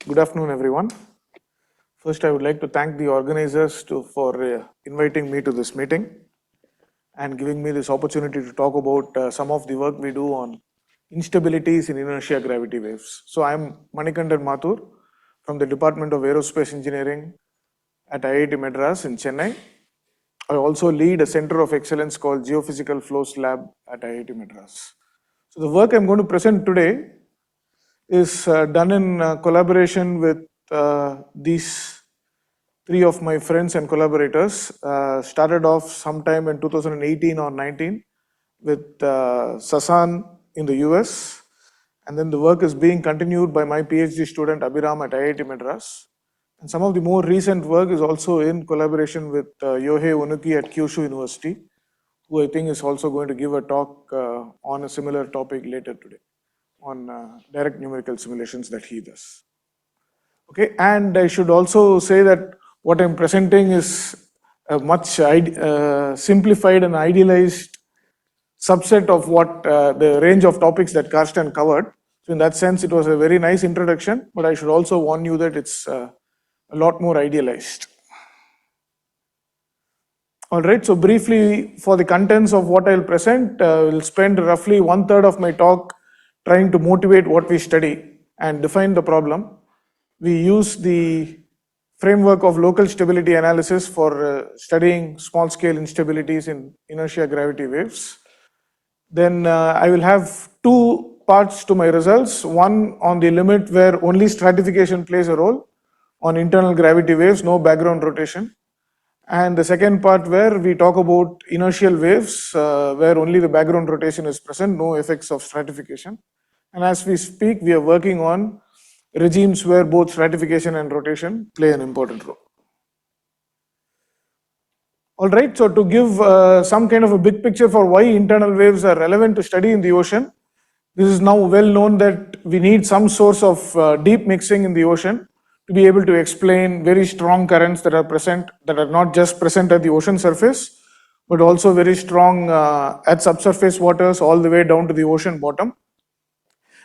Good afternoon, everyone. First, I would like to thank the organizers for inviting me to this meeting and giving me this opportunity to talk about some of the work we do on instabilities in inertia-gravity waves. So, I am Manikandan Mathur from the Department of Aerospace Engineering at IIT Madras in Chennai. I also lead a center of excellence called Geophysical Flows Lab at IIT Madras. So, the work I'm going to present today is done in collaboration with these three of my friends and collaborators. Started off sometime in 2018 or 19 with Sasan in the US, and then the work is being continued by my PhD student Abhiram at IIT Madras. And some of the more recent work is also in collaboration with Yohei Onuki at Kyushu University, who I think is also going to give a talk on a similar topic later today on direct numerical simulations that he does. Okay, and I should also say that what I'm presenting is a much simplified and idealized subset of what the range of topics that Karsten covered. So in that sense, it was a very nice introduction, but I should also warn you that it's a lot more idealized. All right, so briefly for the contents of what I'll present, we'll spend roughly 1/3 of my talk trying to motivate what we study and define the problem. We use the framework of local stability analysis for studying small-scale instabilities in inertia-gravity waves. Then I will have two parts to my results. One on the limit where only stratification plays a role on internal gravity waves, no background rotation. And the second part where we talk about inertial waves, where only the background rotation is present, no effects of stratification. And as we speak, we are working on regimes where both stratification and rotation play an important role. All right, so to give some kind of a big picture for why internal waves are relevant to study in the ocean, this is now well known that we need some source of deep mixing in the ocean to be able to explain very strong currents that are present, that are not just present at the ocean surface, but also very strong at subsurface waters all the way down to the ocean bottom.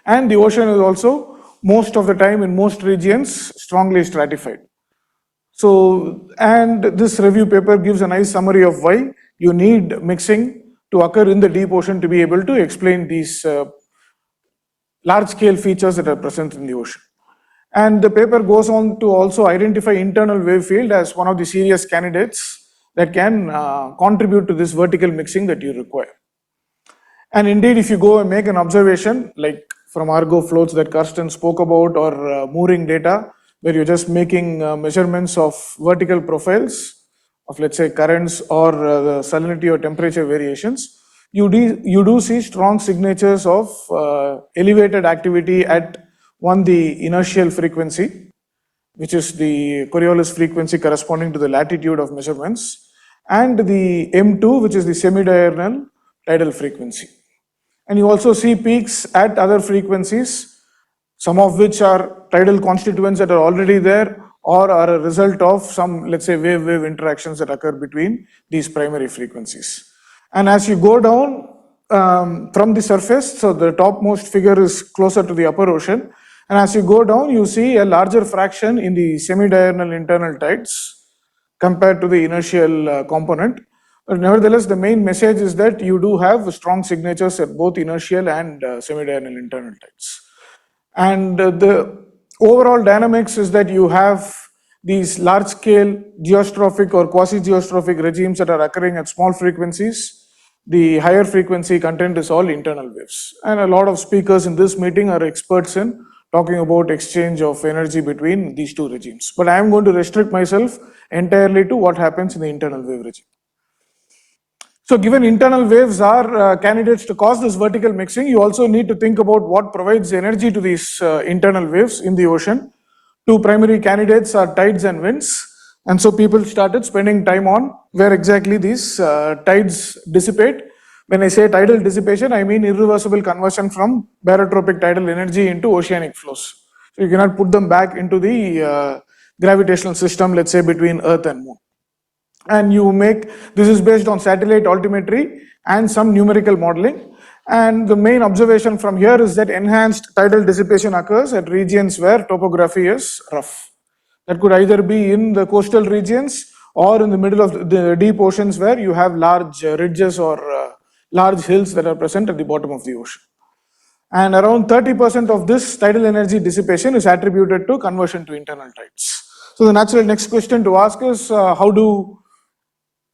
And the ocean is also, most of the time in most regions, strongly stratified. So, and this review paper gives a nice summary of why you need mixing to occur in the deep ocean to be able to explain these large-scale features that are present in the ocean. And the paper goes on to also identify internal wave field as one of the serious candidates that can contribute to this vertical mixing that you require. And indeed, if you go and make an observation, like from Argo floats that Karsten spoke about, or mooring data, where you're just making measurements of vertical profiles of, let's say, currents or the salinity or temperature variations, you do see strong signatures of elevated activity at the inertial frequency, which is the Coriolis frequency corresponding to the latitude of measurements, and the M2, which is the semi-diurnal tidal frequency. And you also see peaks at other frequencies, some of which are tidal constituents that are already there or are a result of some, let's say, wave-wave interactions that occur between these primary frequencies. And as you go down from the surface, so the topmost figure is closer to the upper ocean, and as you go down, you see a larger fraction in the semi-diurnal internal tides compared to the inertial component. But nevertheless, the main message is that you do have strong signatures at both inertial and semi-diurnal internal tides. And the overall dynamics is that you have these large-scale geostrophic or quasi-geostrophic regimes that are occurring at small frequencies. The higher frequency content is all internal waves. And a lot of speakers in this meeting are experts in talking about exchange of energy between these two regimes. But I am going to restrict myself entirely to what happens in the internal wave regime. So given internal waves are candidates to cause this vertical mixing, you also need to think about what provides energy to these internal waves in the ocean. Two primary candidates are tides and winds. And so people started spending time on where exactly these tides dissipate. When I say tidal dissipation, I mean irreversible conversion from barotropic tidal energy into oceanic flows. So you cannot put them back into the gravitational system, let's say between Earth and Moon. And you make, this is based on satellite altimetry and some numerical modeling. And the main observation from here is that enhanced tidal dissipation occurs at regions where topography is rough. That could either be in the coastal regions or in the middle of the deep oceans where you have large ridges or large hills that are present at the bottom of the ocean. And around 30% of this tidal energy dissipation is attributed to conversion to internal tides. So the natural next question to ask is how do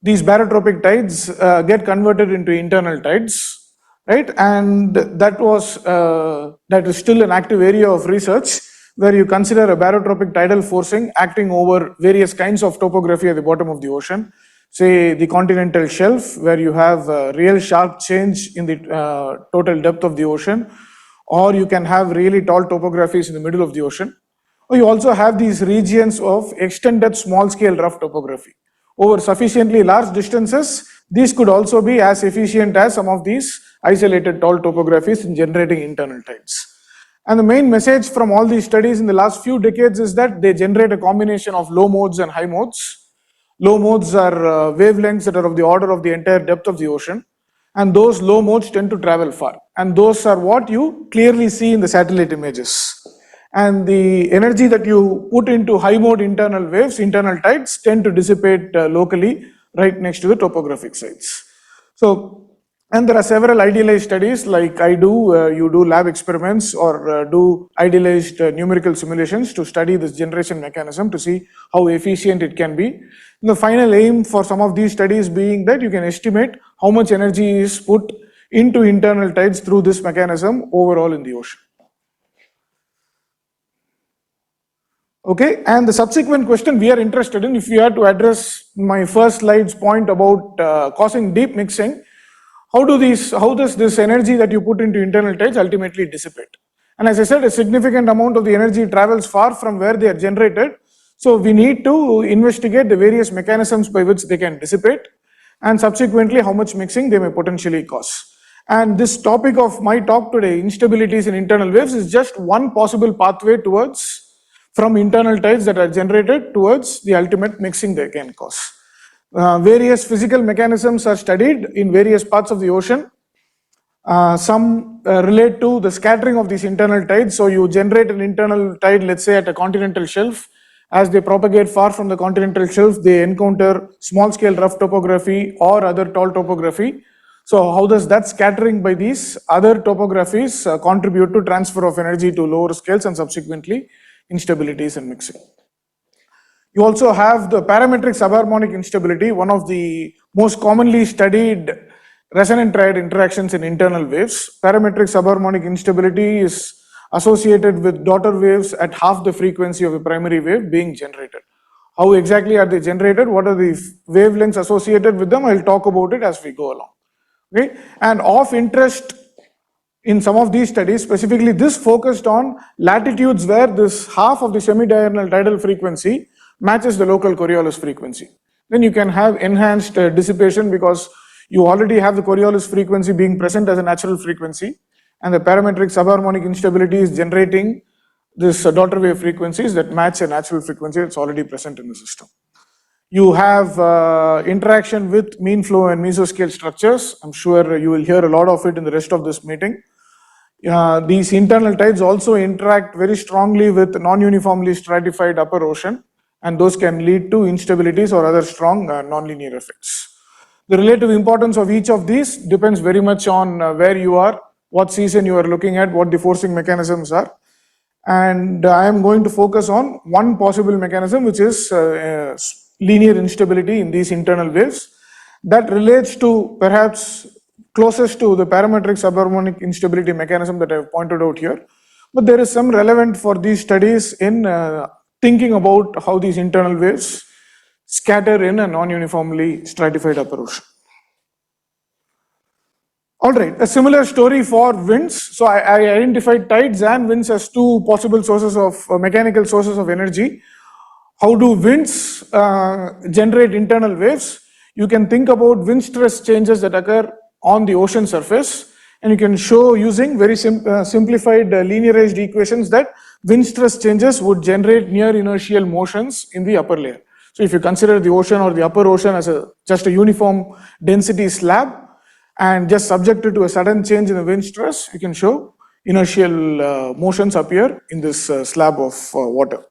these barotropic tides get converted into internal tides, right? And that is still an active area of research where you consider a barotropic tidal forcing acting over various kinds of topography at the bottom of the ocean. Say the continental shelf, where you have a real sharp change in the total depth of the ocean, or you can have really tall topographies in the middle of the ocean. Or you also have these regions of extended small-scale rough topography. Over sufficiently large distances, these could also be as efficient as some of these isolated tall topographies in generating internal tides. And the main message from all these studies in the last few decades is that they generate a combination of low modes and high modes. Low modes are wavelengths that are of the order of the entire depth of the ocean, and those low modes tend to travel far, and those are what you clearly see in the satellite images. And the energy that you put into high mode internal waves, internal tides, tend to dissipate locally right next to the topographic sites. So, and there are several idealized studies like I do, you do lab experiments or do idealized numerical simulations to study this generation mechanism to see how efficient it can be. And the final aim for some of these studies being that you can estimate how much energy is put into internal tides through this mechanism overall in the ocean. Okay, and the subsequent question we are interested in, if we are to address my first slide's point about causing deep mixing, how does this energy that you put into internal tides ultimately dissipate? And as I said, a significant amount of the energy travels far from where they are generated. So we need to investigate the various mechanisms by which they can dissipate, and subsequently how much mixing they may potentially cause. And this topic of my talk today, instabilities in internal waves, is just one possible pathway towards from internal tides that are generated towards the ultimate mixing they can cause. Various physical mechanisms are studied in various parts of the ocean. Some relate to the scattering of these internal tides. So you generate an internal tide, let's say at a continental shelf. As they propagate far from the continental shelf, they encounter small-scale rough topography or other tall topography. So how does that scattering by these other topographies contribute to transfer of energy to lower scales and subsequently instabilities and mixing? You also have the parametric subharmonic instability, one of the most commonly studied resonant triad interactions in internal waves. Parametric subharmonic instability is associated with daughter waves at half the frequency of a primary wave being generated. How exactly are they generated? What are the wavelengths associated with them? I'll talk about it as we go along. Okay? And of interest in some of these studies, specifically this focused on latitudes where this half of the semi-diurnal tidal frequency matches the local Coriolis frequency. Then you can have enhanced dissipation because you already have the Coriolis frequency being present as a natural frequency, and the parametric subharmonic instability is generating this daughter wave frequencies that match a natural frequency that's already present in the system. You have interaction with mean flow and mesoscale structures. I'm sure you will hear a lot of it in the rest of this meeting. These internal tides also interact very strongly with non-uniformly stratified upper ocean, and those can lead to instabilities or other strong nonlinear effects. The relative importance of each of these depends very much on where you are, what season you are looking at, what the forcing mechanisms are. And I am going to focus on one possible mechanism, which is linear instability in these internal waves. That relates to perhaps closest to the parametric subharmonic instability mechanism that I have pointed out here. But there is some relevant for these studies in thinking about how these internal waves scatter in a non-uniformly stratified upper ocean. All right, a similar story for winds. So I identified tides and winds as two possible sources of mechanical sources of energy. How do winds generate internal waves? You can think about wind stress changes that occur on the ocean surface, and you can show using very simplified linearized equations that wind stress changes would generate near inertial motions in the upper layer. So if you consider the ocean or the upper ocean as just a uniform density slab, and just subjected to a sudden change in the wind stress, you can show inertial motions appear in this slab of water.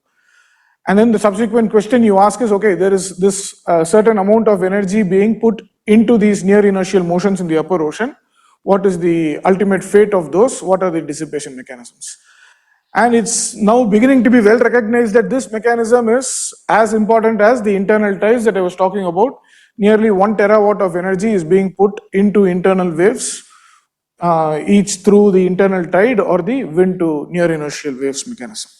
And then the subsequent question you ask is, okay, there is this certain amount of energy being put into these near inertial motions in the upper ocean. What is the ultimate fate of those? What are the dissipation mechanisms? And it's now beginning to be well recognized that this mechanism is as important as the internal tides that I was talking about. Nearly 1 terawatt of energy is being put into internal waves, each through the internal tide or the wind to near inertial waves mechanism.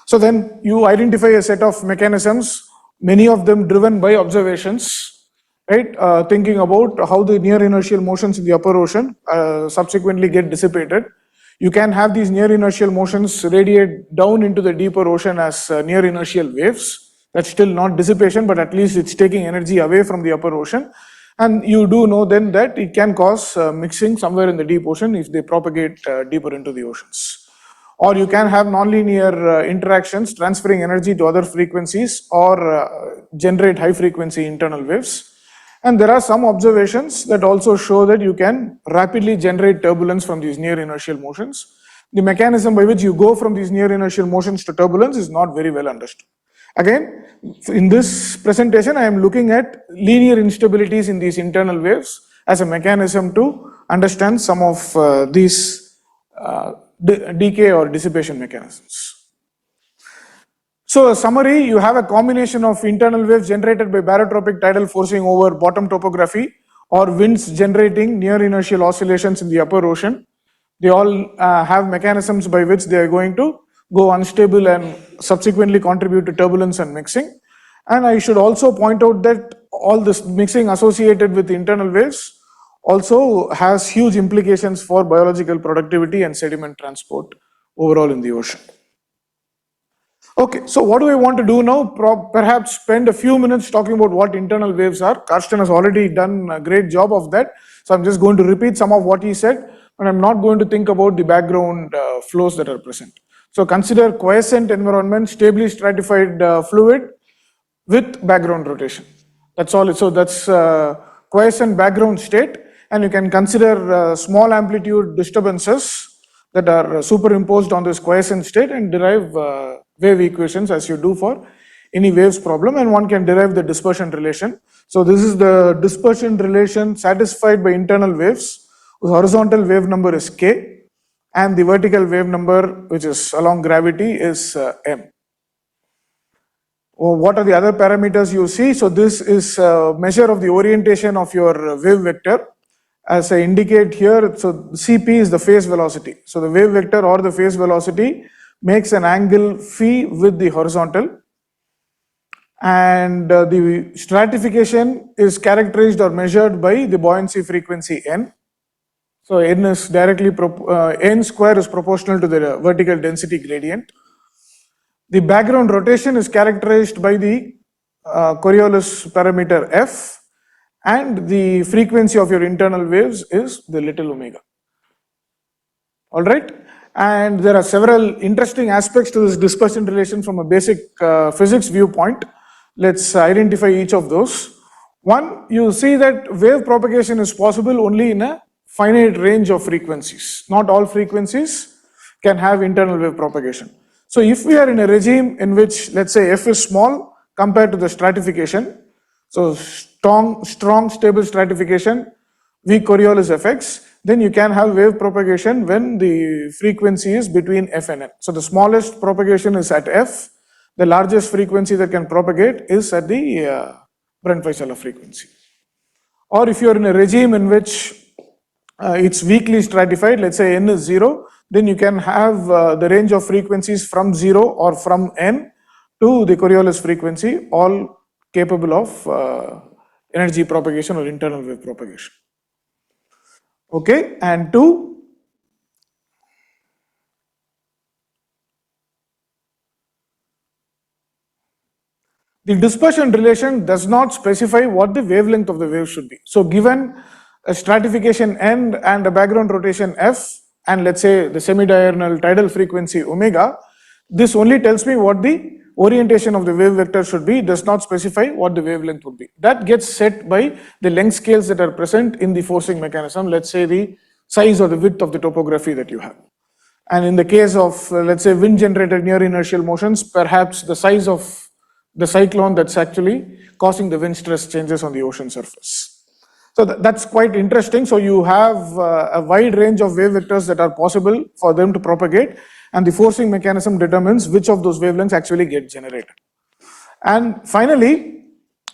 So then you identify a set of mechanisms, many of them driven by observations, right? Thinking about how the near inertial motions in the upper ocean subsequently get dissipated. You can have these near inertial motions radiate down into the deeper ocean as near inertial waves. That's still not dissipation, but at least it's taking energy away from the upper ocean. And you do know then that it can cause mixing somewhere in the deep ocean if they propagate deeper into the oceans. Or you can have nonlinear interactions transferring energy to other frequencies or generate high frequency internal waves. And there are some observations that also show that you can rapidly generate turbulence from these near inertial motions. The mechanism by which you go from these near inertial motions to turbulence is not very well understood. Again, in this presentation, I am looking at linear instabilities in these internal waves as a mechanism to understand some of these decay or dissipation mechanisms. So a summary, you have a combination of internal waves generated by barotropic tidal forcing over bottom topography or winds generating near inertial oscillations in the upper ocean. They all have mechanisms by which they are going to go unstable and subsequently contribute to turbulence and mixing. And I should also point out that all this mixing associated with internal waves also has huge implications for biological productivity and sediment transport overall in the ocean. Okay, so what do I want to do now? Perhaps spend a few minutes talking about what internal waves are. Karsten has already done a great job of that. So I'm just going to repeat some of what he said, and I'm not going to think about the background flows that are present. So consider quiescent environment, stably stratified fluid with background rotation. That's all. So that's quiescent background state, and you can consider small amplitude disturbances that are superimposed on this quiescent state and derive wave equations as you do for any waves problem, and one can derive the dispersion relation. So this is the dispersion relation satisfied by internal waves. The horizontal wave number is k, and the vertical wave number, which is along gravity, is m. What are the other parameters you see? So this is a measure of the orientation of your wave vector. As I indicate here, so Cp is the phase velocity. So the wave vector or the phase velocity makes an angle phi with the horizontal, and the stratification is characterized or measured by the buoyancy frequency n. So n is directly n square is proportional to the vertical density gradient. The background rotation is characterized by the Coriolis parameter f, and the frequency of your internal waves is the little omega. All right, and there are several interesting aspects to this dispersion relation from a basic physics viewpoint. Let's identify each of those. One, you see that wave propagation is possible only in a finite range of frequencies. Not all frequencies can have internal wave propagation. So if we are in a regime in which, let's say, f is small compared to the stratification, so strong stable stratification, weak Coriolis effects, then you can have wave propagation when the frequency is between f and n. So the smallest propagation is at f, the largest frequency that can propagate is at the Brent-Weisela frequency. Or if you are in a regime in which it's weakly stratified, let's say n is 0, then you can have the range of frequencies from 0 or from n to the Coriolis frequency, all capable of energy propagation or internal wave propagation. Okay, and 2, the dispersion relation does not specify what the wavelength of the wave should be. So given a stratification n and a background rotation f, and let's say the semi-diurnal tidal frequency omega, this only tells me what the orientation of the wave vector should be does not specify what the wavelength would be. That gets set by the length scales that are present in the forcing mechanism, let's say the size or the width of the topography that you have. And in the case of, let's say, wind-generated near-inertial motions, perhaps the size of the cyclone that's actually causing the wind stress changes on the ocean surface. So that's quite interesting. So you have a wide range of wave vectors that are possible for them to propagate, and the forcing mechanism determines which of those wavelengths actually get generated. And finally,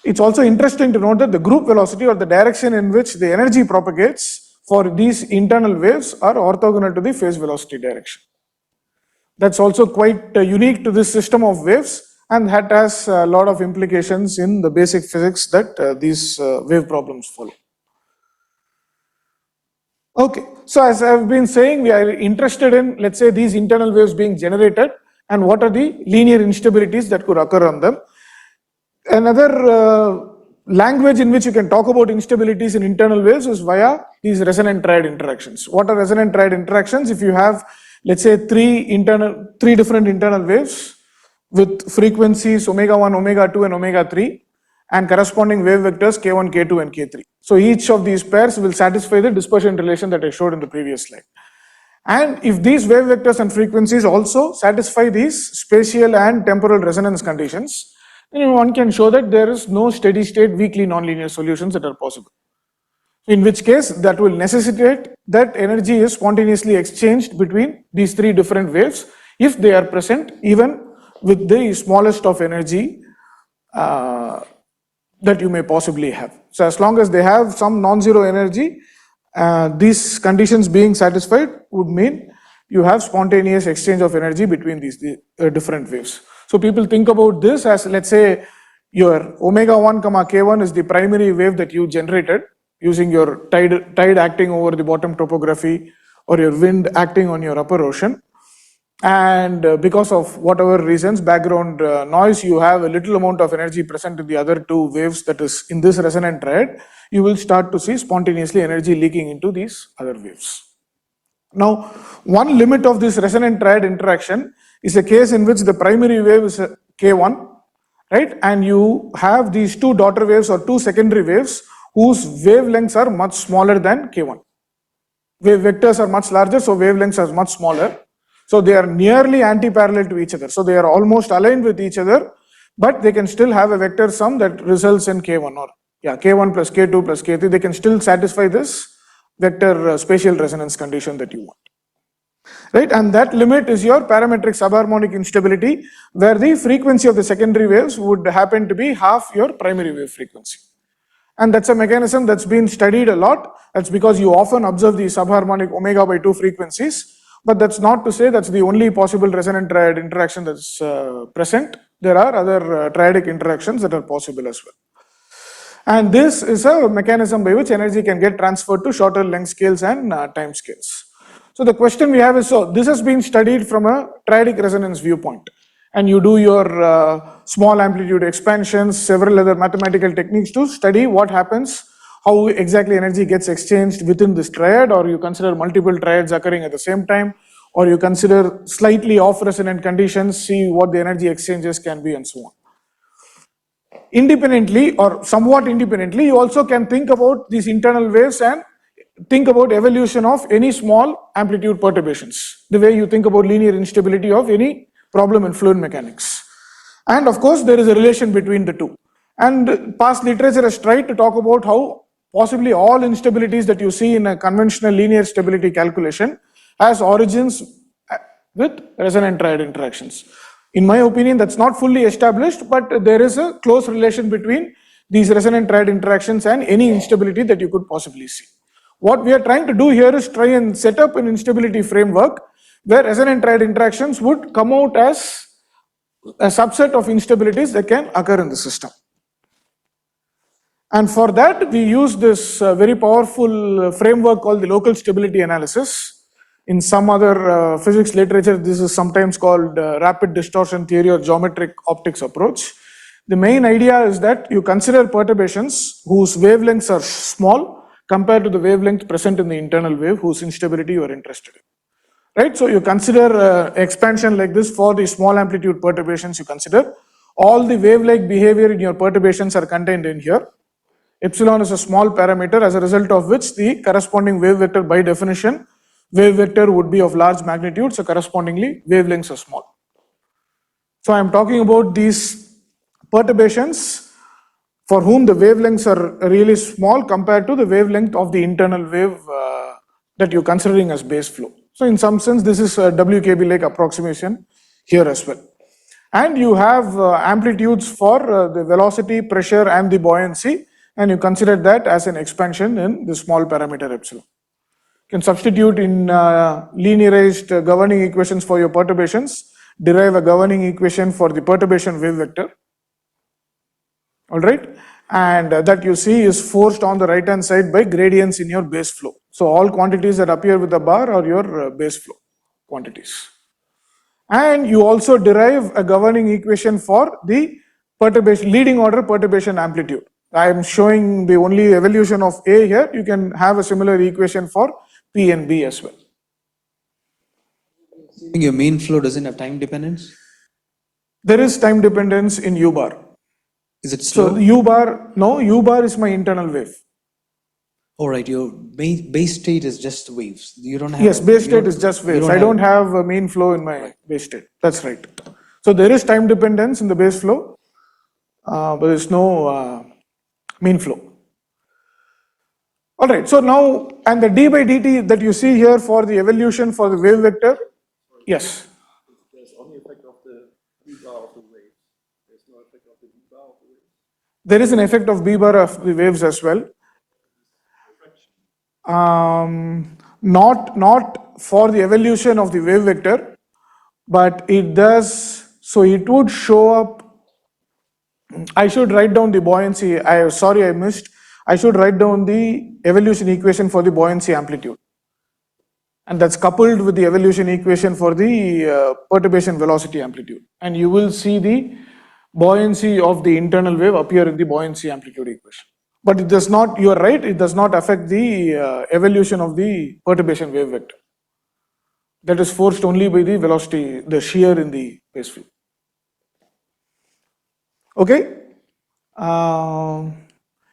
it's also interesting to note that the group velocity or the direction in which the energy propagates for these internal waves are orthogonal to the phase velocity direction. That's also quite unique to this system of waves, and that has a lot of implications in the basic physics that these wave problems follow. Okay, so as I've been saying, we are interested in, let's say, these internal waves being generated and what are the linear instabilities that could occur on them. Another language in which you can talk about instabilities in internal waves is via these resonant triad interactions. What are resonant triad interactions? If you have, let's say, three different internal waves with frequencies omega1, omega2 and omega3 and corresponding wave vectors k1, k2 and k3. So each of these pairs will satisfy the dispersion relation that I showed in the previous slide. And if these wave vectors and frequencies also satisfy these spatial and temporal resonance conditions, then one can show that there is no steady state weakly nonlinear solutions that are possible. In which case that will necessitate that energy is spontaneously exchanged between these three different waves if they are present even with the smallest of energy that you may possibly have. So as long as they have some non-zero energy, these conditions being satisfied would mean you have spontaneous exchange of energy between these different waves. So people think about this as, let's say, your omega1, k1 is the primary wave that you generated using your tide acting over the bottom topography or your wind acting on your upper ocean. And because of whatever reasons, background noise, you have a little amount of energy present in the other two waves that is in this resonant triad, you will start to see spontaneously energy leaking into these other waves. Now, one limit of this resonant triad interaction is a case in which the primary wave is k1, right? And you have these two daughter waves or two secondary waves whose wavelengths are much smaller than k1. Wave vectors are much larger, so wavelengths are much smaller. So they are nearly anti-parallel to each other. So they are almost aligned with each other, but they can still have a vector sum that results in k1 or k1 plus k2 plus k3. They can still satisfy this vector spatial resonance condition that you want. Right, and that limit is your parametric subharmonic instability, where the frequency of the secondary waves would happen to be half your primary wave frequency. And that's a mechanism that's been studied a lot. That's because you often observe the subharmonic omega by 2 frequencies. But that's not to say that's the only possible resonant triad interaction that's present. There are other triadic interactions that are possible as well. And this is a mechanism by which energy can get transferred to shorter length scales and time scales. So the question we have is, so this has been studied from a triadic resonance viewpoint. And you do your small amplitude expansions, several other mathematical techniques to study what happens, how exactly energy gets exchanged within this triad, or you consider multiple triads occurring at the same time, or you consider slightly off resonant conditions, see what the energy exchanges can be and so on. Independently or somewhat independently, you also can think about these internal waves and think about evolution of any small amplitude perturbations, the way you think about linear instability of any problem in fluid mechanics. And of course, there is a relation between the two. And past literature has tried to talk about how possibly all instabilities that you see in a conventional linear stability calculation has origins with resonant triad interactions. In my opinion, that's not fully established, but there is a close relation between these resonant triad interactions and any instability that you could possibly see. What we are trying to do here is try and set up an instability framework where resonant triad interactions would come out as a subset of instabilities that can occur in the system. And for that, we use this very powerful framework called the local stability analysis. In some other physics literature, this is sometimes called rapid distortion theory or geometric optics approach. The main idea is that you consider perturbations whose wavelengths are small compared to the wavelength present in the internal wave whose instability you are interested in. right? So you consider expansion like this for the small amplitude perturbations you consider. All the wave-like behavior in your perturbations are contained in here. Epsilon is a small parameter, as a result of which the corresponding wave vector, by definition, wave vector would be of large magnitude, so correspondingly wavelengths are small. So I am talking about these perturbations for whom the wavelengths are really small compared to the wavelength of the internal wave that you're considering as base flow. So in some sense, this is a WKB-like approximation here as well. And you have amplitudes for the velocity, pressure, and the buoyancy, and you consider that as an expansion in the small parameter epsilon. You can substitute in linearized governing equations for your perturbations, derive a governing equation for the perturbation wave vector. All right, and that you see is forced on the right hand side by gradients in your base flow. So all quantities that appear with the bar are your base flow quantities. And you also derive a governing equation for the perturbation, leading order perturbation amplitude. I am showing the only evolution of A here. You can have a similar equation for P and B as well. Your main flow doesn't have time dependence? There is time dependence in U bar. Is it slow? So U bar, no, U bar is my internal wave. All right, your base state is just waves. You don't have. Yes, base state is just waves. I don't have a mean flow in my base state. That's right. So there is time dependence in the base flow, but there is no mean flow. All right, so now, and the d by dt that you see here for the evolution for the wave vector, yes? There's only effect of the B bar of the wave. There's no effect of the B bar of the wave. There is an effect of B bar of the waves as well. Not for the evolution of the wave vector, but it does, so it would show up. I should write down the buoyancy. Sorry, I missed. I should write down the evolution equation for the buoyancy amplitude. And that's coupled with the evolution equation for the perturbation velocity amplitude. And you will see the buoyancy of the internal wave appear in the buoyancy amplitude equation. But it does not, you are right, it does not affect the evolution of the perturbation wave vector. That is forced only by the velocity, the shear in the base flow. Okay?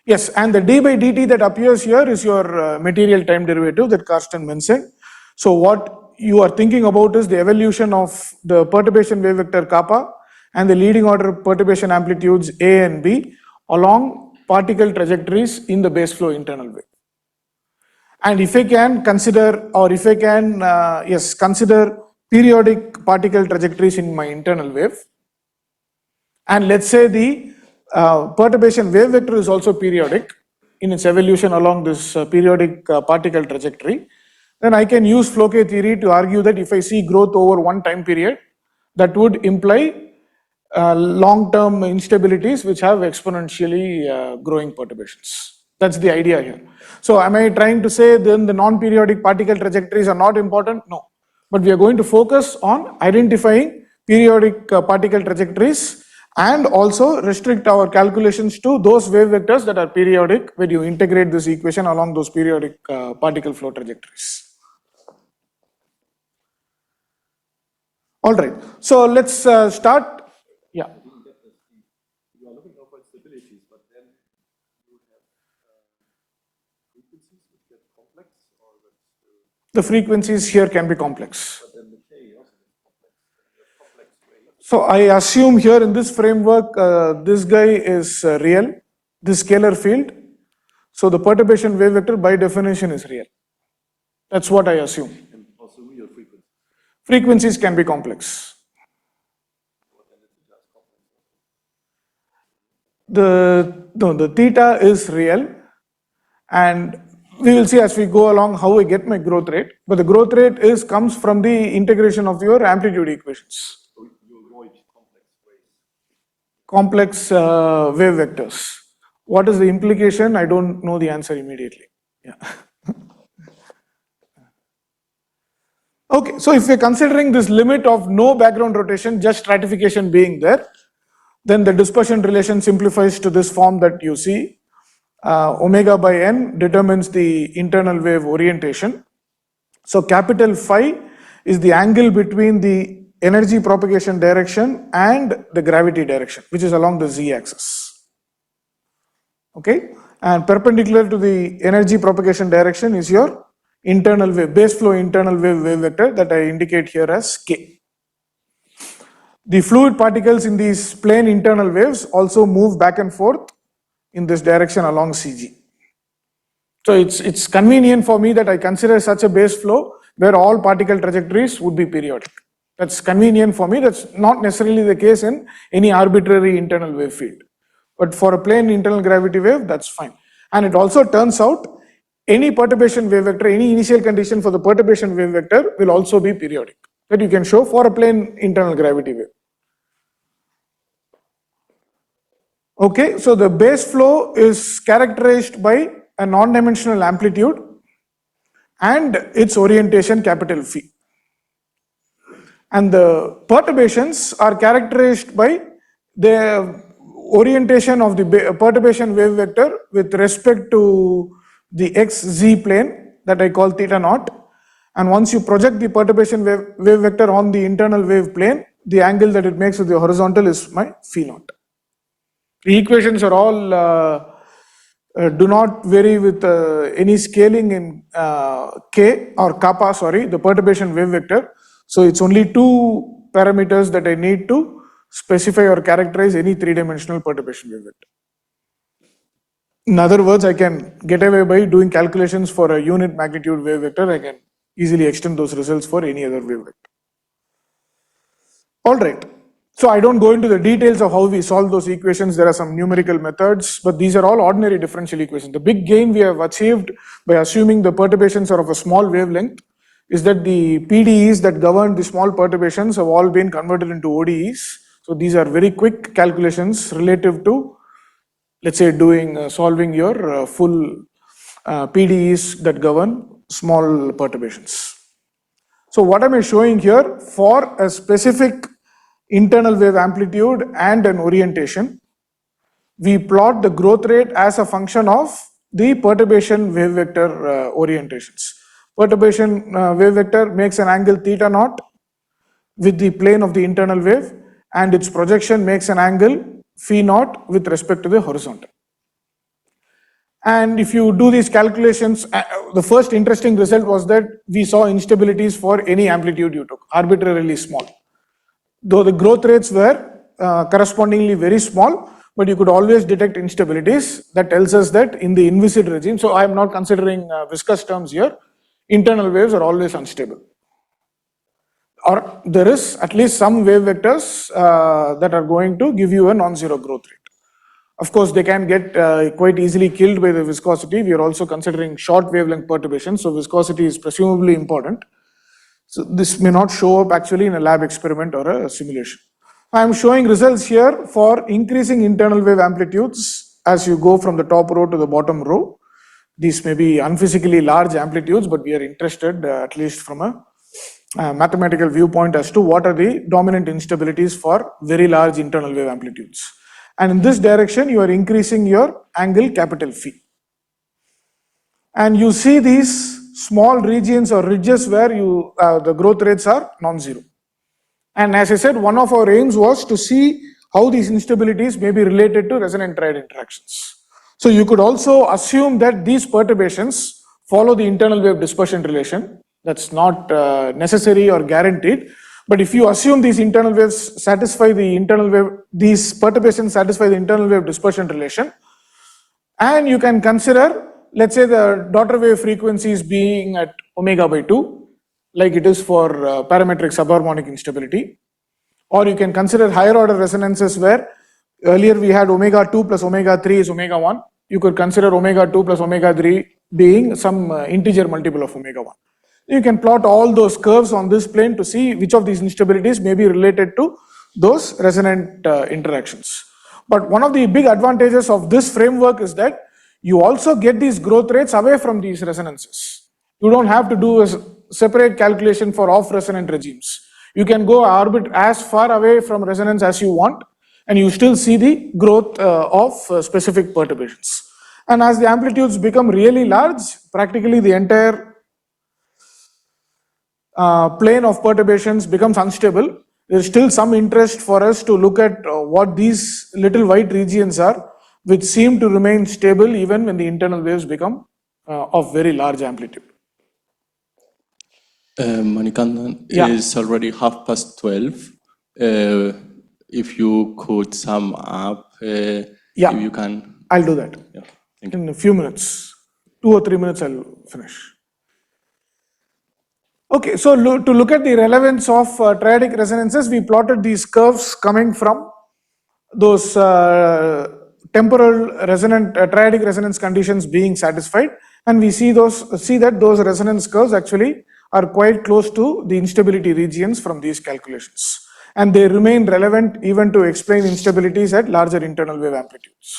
Yes, and the d by dt that appears here is your material time derivative that Carsten mentioned. So what you are thinking about is the evolution of the perturbation wave vector kappa and the leading order perturbation amplitudes A and B along particle trajectories in the base flow internal wave. And if I can consider, or if I can, consider periodic particle trajectories in my internal wave, and let's say the perturbation wave vector is also periodic in its evolution along this periodic particle trajectory, then I can use Floquet theory to argue that if I see growth over one time period, that would imply long-term instabilities which have exponentially growing perturbations. That's the idea here. So am I trying to say then the non-periodic particle trajectories are not important? No. But we are going to focus on identifying periodic particle trajectories and also restrict our calculations to those wave vectors that are periodic when you integrate this equation along those periodic particle flow trajectories. All right, so let's start. Yeah. You are looking for instabilities, but then you have frequencies which get complex, or the frequencies here can be complex. But then the K also is complex. So I assume here in this framework, this guy is real, this scalar field. So the perturbation wave vector by definition is real. That's what I assume. And also real frequencies. Frequencies can be complex. The theta is real, and we will see as we go along how I get my growth rate. But the growth rate comes from the integration of your amplitude equations. So you avoid complex waves. Complex wave vectors. What is the implication? I don't know the answer immediately. Yeah. Okay, so if we're considering this limit of no background rotation, just stratification being there, then the dispersion relation simplifies to this form that you see. Omega by n determines the internal wave orientation. So capital phi is the angle between the energy propagation direction and the gravity direction, which is along the z-axis. Okay, and perpendicular to the energy propagation direction is your internal wave, base flow internal wave vector that I indicate here as k. The fluid particles in these plane internal waves also move back and forth in this direction along CG. So it's convenient for me that I consider such a base flow where all particle trajectories would be periodic. That's convenient for me. That's not necessarily the case in any arbitrary internal wave field. But for a plane internal gravity wave, that's fine. And it also turns out any perturbation wave vector, any initial condition for the perturbation wave vector will also be periodic. That you can show for a plane internal gravity wave. Okay, so the base flow is characterized by a non-dimensional amplitude and its orientation capital Phi. And the perturbations are characterized by the orientation of the perturbation wave vector with respect to the xz plane that I call theta naught. And once you project the perturbation wave vector on the internal wave plane, the angle that it makes with the horizontal is my phi naught. The equations are all do not vary with any scaling in k or kappa, sorry, the perturbation wave vector. So it's only two parameters that I need to specify or characterize any three-dimensional perturbation wave vector. In other words, I can get away by doing calculations for a unit magnitude wave vector. I can easily extend those results for any other wave vector. All right. So I don't go into the details of how we solve those equations. There are some numerical methods, but these are all ordinary differential equations. The big gain we have achieved by assuming the perturbations are of a small wavelength is that the PDEs that govern the small perturbations have all been converted into ODEs. So these are very quick calculations relative to, let's say, solving your full PDEs that govern small perturbations. So what am I showing here? For a specific internal wave amplitude and an orientation, we plot the growth rate as a function of the perturbation wave vector orientations. Perturbation wave vector makes an angle theta naught with the plane of the internal wave, and its projection makes an angle phi naught with respect to the horizontal. And if you do these calculations, the first interesting result was that we saw instabilities for any amplitude you took, arbitrarily small. Though the growth rates were correspondingly very small, but you could always detect instabilities. That tells us that in the inviscid regime, so I am not considering viscous terms here, internal waves are always unstable. Or there is at least some wave vectors that are going to give you a non-zero growth rate. Of course, they can get quite easily killed by the viscosity. We are also considering short wavelength perturbations, so viscosity is presumably important. So this may not show up actually in a lab experiment or a simulation. I am showing results here for increasing internal wave amplitudes as you go from the top row to the bottom row. These may be unphysically large amplitudes, but we are interested at least from a mathematical viewpoint as to what are the dominant instabilities for very large internal wave amplitudes. And in this direction, you are increasing your angle capital Phi. And you see these small regions or ridges where the growth rates are non-zero. And as I said, one of our aims was to see how these instabilities may be related to resonant triad interactions. So you could also assume that these perturbations follow the internal wave dispersion relation. That's not necessary or guaranteed. But if you assume these internal waves satisfy the internal wave, these perturbations satisfy the internal wave dispersion relation, and you can consider, let's say, the daughter wave frequencies being at omega by 2, like it is for parametric subharmonic instability. Or you can consider higher order resonances where earlier we had omega 2 plus omega 3 is omega 1. You could consider omega 2 plus omega 3 being some integer multiple of omega 1. You can plot all those curves on this plane to see which of these instabilities may be related to those resonant interactions. But one of the big advantages of this framework is that you also get these growth rates away from these resonances. You don't have to do a separate calculation for off resonant regimes. You can go as far away from resonance as you want, and you still see the growth of specific perturbations. And as the amplitudes become really large, practically the entire plane of perturbations becomes unstable, there's still some interest for us to look at what these little white regions are, which seem to remain stable even when the internal waves become of very large amplitude. Manikandan, Yeah. is already 12:30. If you could sum up, Yeah. if you can. I'll do that. Yeah, thank you. In a few minutes, 2 or 3 minutes, I'll finish. Okay, so to look at the relevance of triadic resonances, we plotted these curves coming from those temporal resonant triadic resonance conditions being satisfied, and we see that those resonance curves actually are quite close to the instability regions from these calculations, and they remain relevant even to explain instabilities at larger internal wave amplitudes.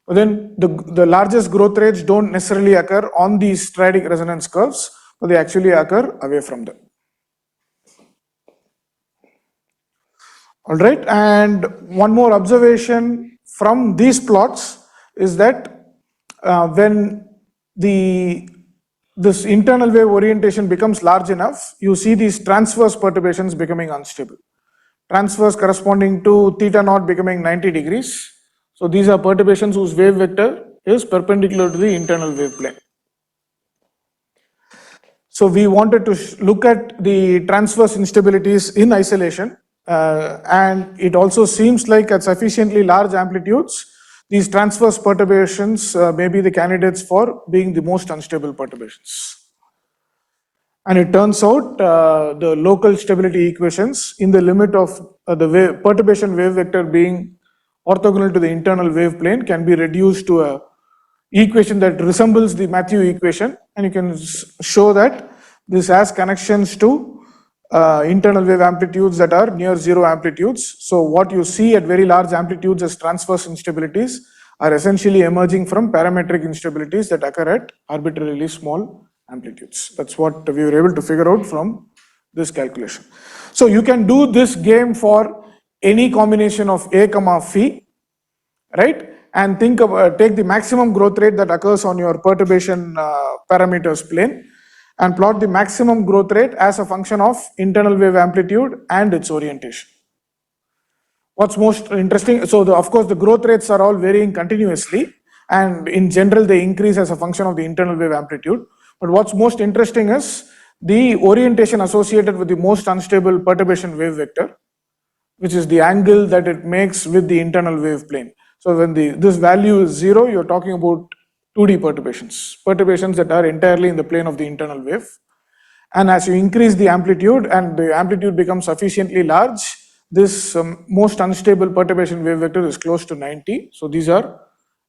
But then the largest growth rates don't necessarily occur on these triadic resonance curves, but they actually occur away from them. All right, and one more observation from these plots is that when this internal wave orientation becomes large enough, you see these transverse perturbations becoming unstable. Transverse corresponding to theta naught becoming 90 degrees. So these are perturbations whose wave vector is perpendicular to the internal wave plane. So we wanted to look at the transverse instabilities in isolation, and it also seems like at sufficiently large amplitudes, these transverse perturbations may be the candidates for being the most unstable perturbations. And it turns out the local stability equations in the limit of the perturbation wave vector being orthogonal to the internal wave plane can be reduced to a equation that resembles the Mathur equation, and you can show that this has connections to internal wave amplitudes that are near zero amplitudes. So what you see at very large amplitudes as transverse instabilities are essentially emerging from parametric instabilities that occur at arbitrarily small amplitudes. That's what we were able to figure out from this calculation. So you can do this game for any combination of a comma phi, right? And think about take the maximum growth rate that occurs on your perturbation parameters plane and plot the maximum growth rate as a function of internal wave amplitude and its orientation. What's most interesting, so of course the growth rates are all varying continuously, and in general they increase as a function of the internal wave amplitude. But what's most interesting is the orientation associated with the most unstable perturbation wave vector, which is the angle that it makes with the internal wave plane. So when this value is 0, you're talking about 2D perturbations that are entirely in the plane of the internal wave. And as you increase the amplitude and the amplitude becomes sufficiently large, this most unstable perturbation wave vector is close to 90. So these are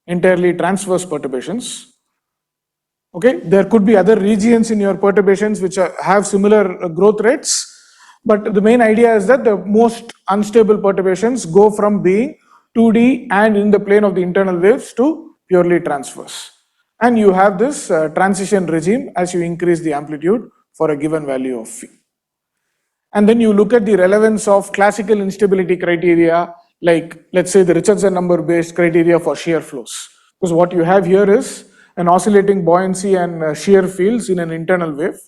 entirely transverse perturbations. Okay, there could be other regions in your perturbations which have similar growth rates, but the main idea is that the most unstable perturbations go from being 2D and in the plane of the internal waves to purely transverse. And you have this transition regime as you increase the amplitude for a given value of phi. And then you look at the relevance of classical instability criteria, like let's say the Richardson number based criteria for shear flows. Because what you have here is an oscillating buoyancy and shear fields in an internal wave.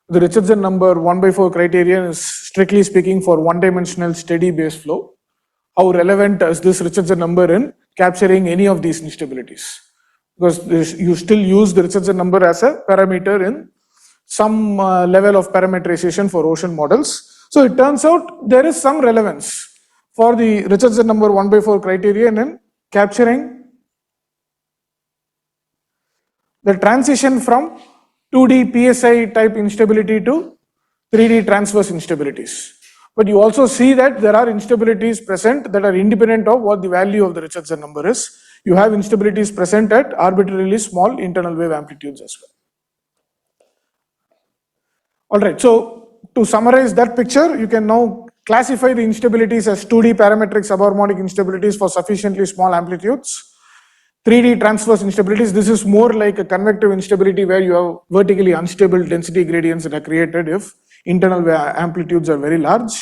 The Richardson number 1/4 criterion is strictly speaking for one-dimensional steady base flow. How relevant is this Richardson number in capturing any of these instabilities? Because you still use the Richardson number as a parameter in some level of parametrization for ocean models. So it turns out there is some relevance for the Richardson number 1/4 criterion in capturing the transition from 2D PSI type instability to 3D transverse instabilities. But you also see that there are instabilities present that are independent of what the value of the Richardson number is. You have instabilities present at arbitrarily small internal wave amplitudes as well. All right, so to summarize that picture, you can now classify the instabilities as 2D parametric subharmonic instabilities for sufficiently small amplitudes. 3D transverse instabilities, this is more like a convective instability where you have vertically unstable density gradients that are created if internal amplitudes are very large.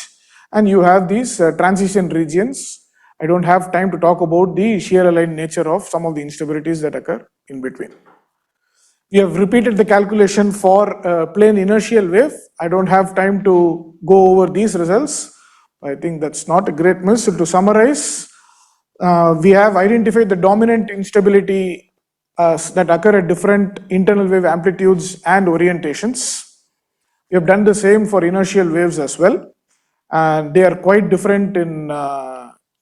And you have these transition regions. I don't have time to talk about the shear aligned nature of some of the instabilities that occur in between. We have repeated the calculation for plane inertial wave I don't have time to go over these results. I think that's not a great miss. So to summarize, we have identified the dominant instability that occur at different internal wave amplitudes and orientations. We have done the same for inertial waves as well, and they are quite different in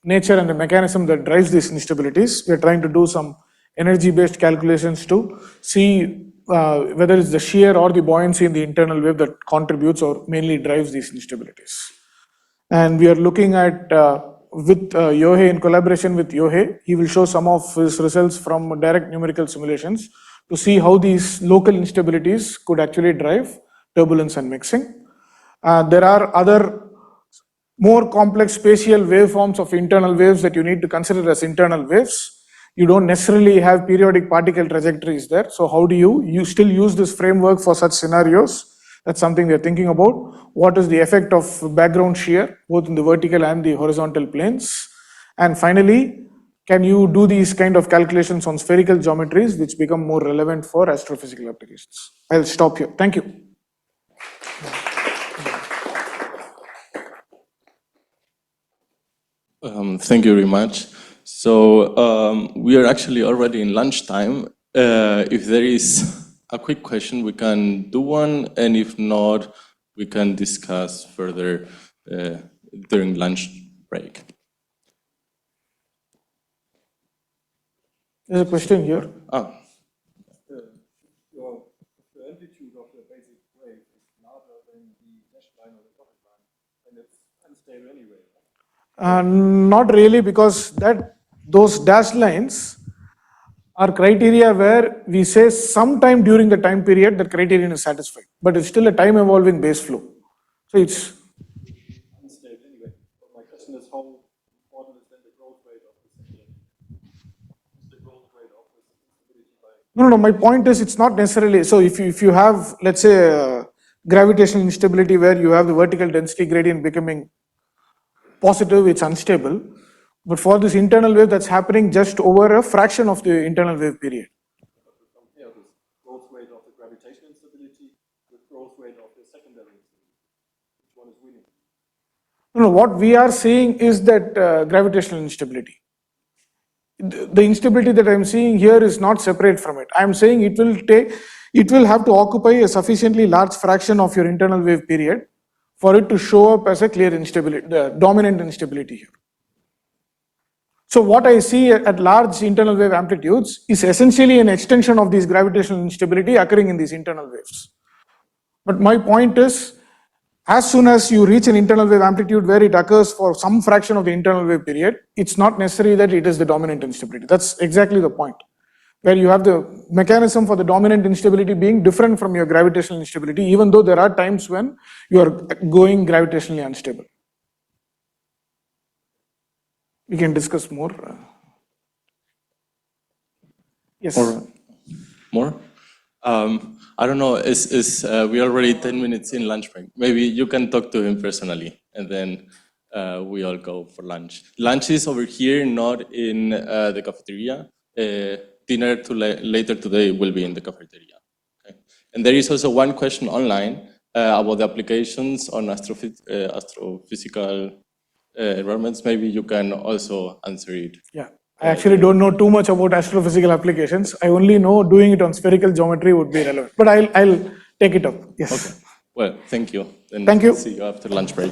nature and the mechanism that drives these instabilities. We are trying to do some energy-based calculations to see whether it's the shear or the buoyancy in the internal wave that contributes or mainly drives these instabilities. And we are looking at, with Yohei, in collaboration with Yohei, he will show some of his results from direct numerical simulations to see how these local instabilities could actually drive turbulence and mixing. There are other more complex spatial waveforms of internal waves that you need to consider as internal waves. You don't necessarily have periodic particle trajectories there. So how do you still use this framework for such scenarios? That's something we're thinking about. What is the effect of background shear, both in the vertical and the horizontal planes? And finally, can you do these kind of calculations on spherical geometries, which become more relevant for astrophysical applications? I'll stop here. Thank you. Thank you very much. So we are actually already in lunchtime. If there is a quick question, we can do one, and if not, we can discuss further during lunch break. There's a question here. Oh. The amplitude of the basic wave is larger than the dashed line or the dotted line, and it's unstable anyway. Not really, because those dashed lines are criteria where we say sometime during the time period that criterion is satisfied, but it's still a time evolving base flow. So it's unstable anyway. But my question is, how important is then the growth rate of the section? Is the growth rate of this instability by? no. My point is, it's not necessarily. So if you have, let's say, gravitational instability where you have the vertical density gradient becoming positive, it's unstable. But for this internal wave, that's happening just over a fraction of the internal wave period. Compare this growth rate of the gravitational instability with growth rate of the secondary instability. Which one is winning? No, what we are seeing is that gravitational instability. The instability that I'm seeing here is not separate from it. I'm saying it will have to occupy a sufficiently large fraction of your internal wave period for it to show up as a clear instability, the dominant instability here. So what I see at large internal wave amplitudes is essentially an extension of this gravitational instability occurring in these internal waves. But my point is, as soon as you reach an internal wave amplitude where it occurs for some fraction of the internal wave period, it's not necessary that it is the dominant instability. That's exactly the point, where you have the mechanism for the dominant instability being different from your gravitational instability, even though there are times when you are going gravitationally unstable. We can discuss more. Yes. More? I don't know, we're already 10 minutes in lunch break. Maybe you can talk to him personally, and then we all go for lunch. Lunch is over here, not in the cafeteria. Dinner later today will be in the cafeteria. Okay? And there is also one question online about the applications on astrophysical environments. Maybe you can also answer it. Yeah. I actually don't know too much about astrophysical applications. I only know doing it on spherical geometry would be relevant. But I'll take it up. Yes. Okay. Well, thank you. And thank you. See you after lunch break.